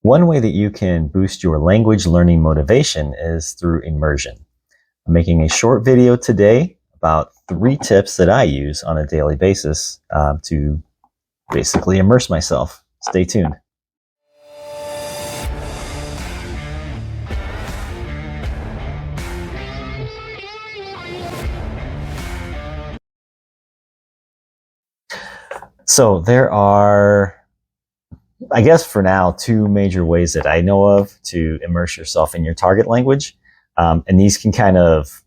One way that you can boost your language learning motivation is through immersion. I'm making a short video today about 3 tips that I use on a daily basis to basically immerse myself. Stay tuned. So there are, I guess for now, 2 major ways that I know of to immerse yourself in your target language. And these can kind of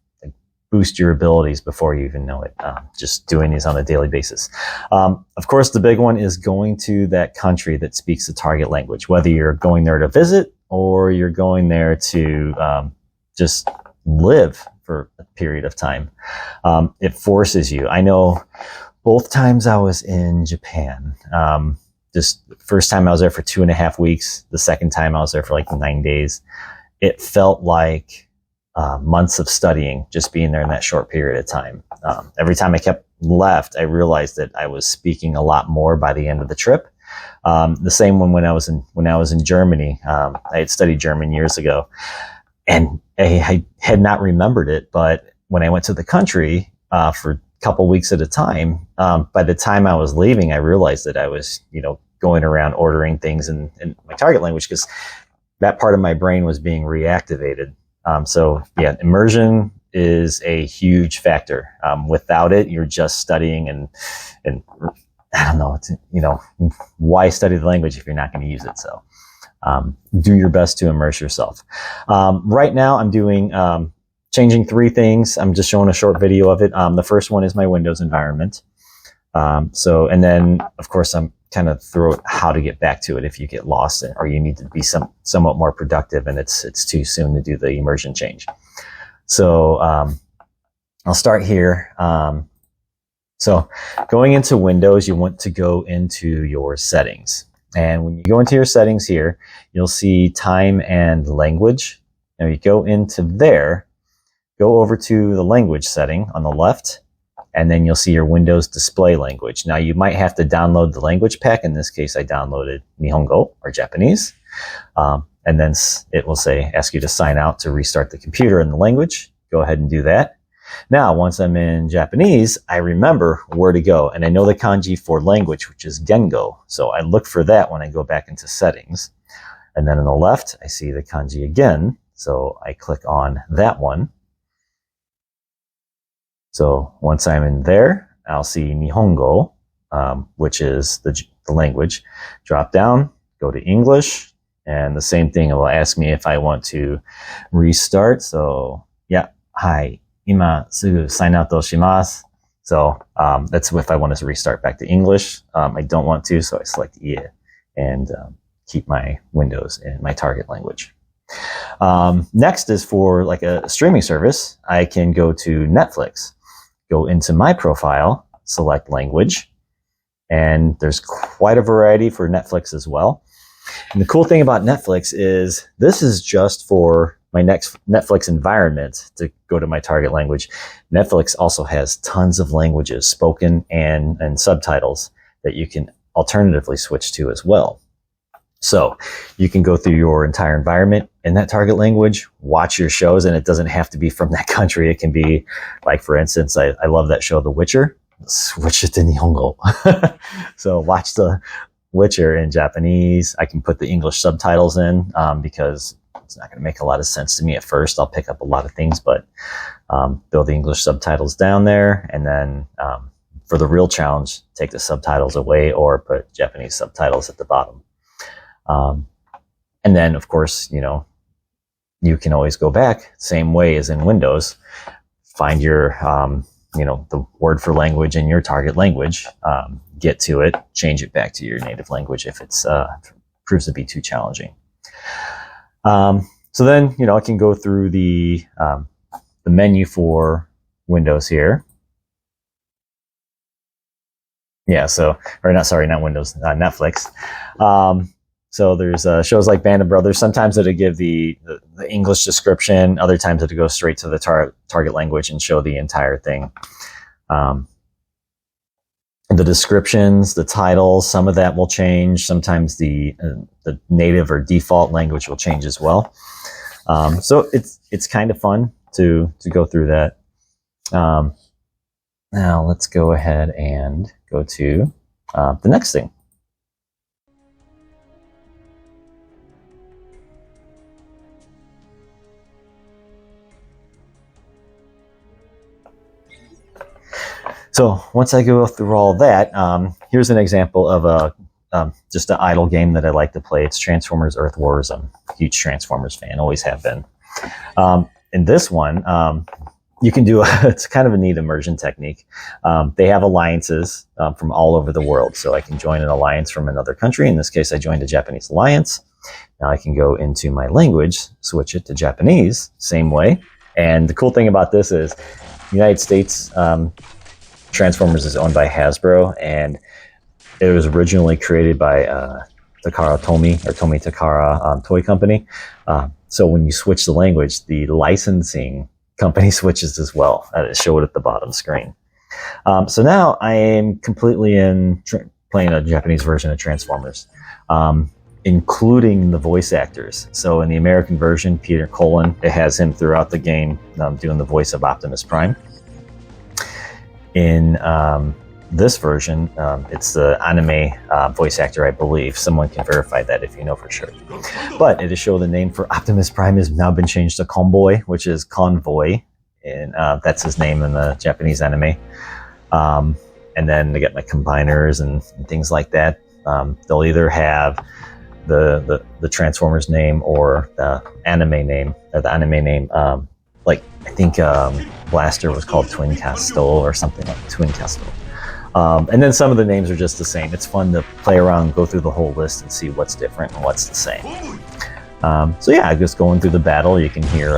boost your abilities before you even know it, just doing these on a daily basis. Of course, the big one is going to that country that speaks the target language, whether you're going there to visit or you're going there to just live for a period of time. It forces you. I know both times I was in Japan, just the first time I was there for 2.5 weeks. The second time I was there for like 9 days. It felt like months of studying just being there in that short period of time. Every time I kept left, I realized that I was speaking a lot more by the end of the trip. The same one when I was in Germany. I had studied German years ago, and I had not remembered it. But when I went to the country for couple weeks at a time, by the time I was leaving, I realized that I was, going around ordering things in my target language because that part of my brain was being reactivated. So yeah, immersion is a huge factor. Without it, you're just studying and I don't know, why study the language if you're not going to use it? So do your best to immerse yourself. Right now I'm doing changing 3 things. I'm just showing a short video of it. The first one is my Windows environment. And then of course I'm kind of throw how to get back to it if you get lost or you need to be somewhat more productive and it's too soon to do the immersion change. So I'll start here. So going into Windows, you want to go into your settings. And when you go into your settings here, you'll see time and language. Now you go into there, go over to the language setting on the left, and then you'll see your Windows display language. Now you might have to download the language pack. In this case, I downloaded Nihongo, or Japanese. And then it will ask you to sign out to restart the computer in the language. Go ahead and do that. Now, once I'm in Japanese, I remember where to go. And I know the kanji for language, which is Gengo. So I look for that when I go back into settings. And then on the left, I see the kanji again. So I click on that one. So once I'm in there, I'll see Nihongo, which is the language. Drop down, go to English, and the same thing, it will ask me if I want to restart. So, yeah, hi, ima sugu signato shimasu. So that's if I want to restart back to English. I don't want to, so I select ie and keep my Windows in my target language. Next is for like a streaming service. I can go to Netflix. Go into my profile, select language, and there's quite a variety for Netflix as well. And the cool thing about Netflix is this is just for my next Netflix environment to go to my target language. Netflix also has tons of languages, spoken and subtitles, that you can alternatively switch to as well. So you can go through your entire environment in that target language, watch your shows, and it doesn't have to be from that country. It can be, like, for instance, I love that show, The Witcher. Switch it to Nihongo. So watch The Witcher in Japanese. I can put the English subtitles in because it's not going to make a lot of sense to me at first. I'll pick up a lot of things, but throw the English subtitles down there. And then for the real challenge, take the subtitles away or put Japanese subtitles at the bottom. And then, of course, you can always go back, same way as in Windows, find your, the word for language in your target language, get to it, change it back to your native language if it's proves to be too challenging. So then, I can go through the menu for Windows here. Yeah, not Windows, Netflix. So there's shows like Band of Brothers. Sometimes it'll give the English description. Other times it'll go straight to the target language and show the entire thing. the descriptions, the titles, some of that will change. Sometimes the native or default language will change as well. So it's kind of fun to go through that. Now let's go ahead and go to the next thing. So once I go through all that, here's an example of just an idle game that I like to play. It's Transformers Earth Wars. I'm a huge Transformers fan, always have been. In this one, you can do it's kind of a neat immersion technique. They have alliances from all over the world, so I can join an alliance from another country. In this case, I joined a Japanese alliance. Now I can go into my language, switch it to Japanese, same way. And the cool thing about this is the United States Transformers is owned by Hasbro, and it was originally created by Takara Tomy, or Tomy Takara Toy Company. So when you switch the language, the licensing company switches as well. It showed at the bottom screen. So now I am completely playing a Japanese version of Transformers, including the voice actors. So in the American version, Peter Cullen, it has him throughout the game doing the voice of Optimus Prime. In this version, it's the anime voice actor, I believe. Someone can verify that if you know for sure. But it is shown the name for Optimus Prime has now been changed to Convoy, which is Convoy, and that's his name in the Japanese anime. And then they get my combiners and things like that. They'll either have the Transformers name or the anime name, like I think Blaster was called Twin Castle or something like Twin Castle. And then some of the names are just the same. It's fun to play around, go through the whole list and see what's different and what's the same. So yeah, just going through the battle, you can hear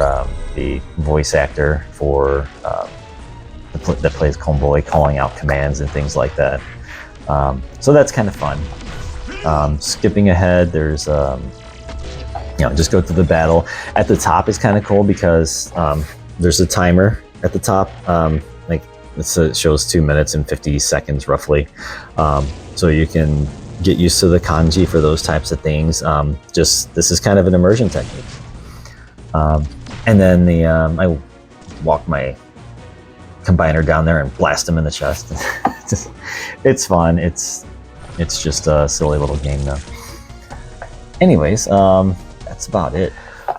the voice actor for that plays Convoy calling out commands and things like that. So that's kind of fun. Skipping ahead, there's just go through the battle. At the top is kind of cool because there's a timer at the top. It shows 2 minutes and 50 seconds roughly. So you can get used to the kanji for those types of things. This is kind of an immersion technique. And then I walk my combiner down there and blast him in the chest. It's fun. It's just a silly little game though. Anyways, that's about it.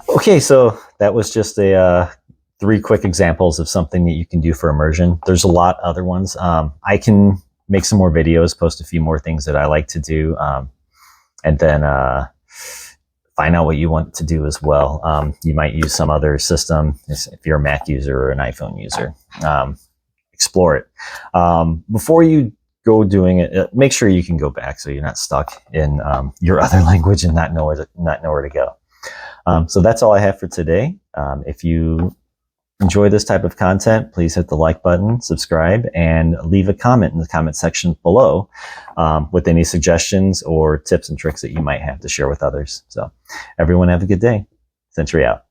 Okay, so that was just a 3 quick examples of something that you can do for immersion. There's a lot other ones. I can make some more videos, post a few more things that I like to do, and then find out what you want to do as well. You might use some other system if you're a Mac user or an iPhone user. Explore it. Before you go doing it, make sure you can go back so you're not stuck in your other language and not know where to go. So that's all I have for today. If you enjoy this type of content, please hit the like button, subscribe, and leave a comment in the comment section below with any suggestions or tips and tricks that you might have to share with others. So everyone have a good day. Century out.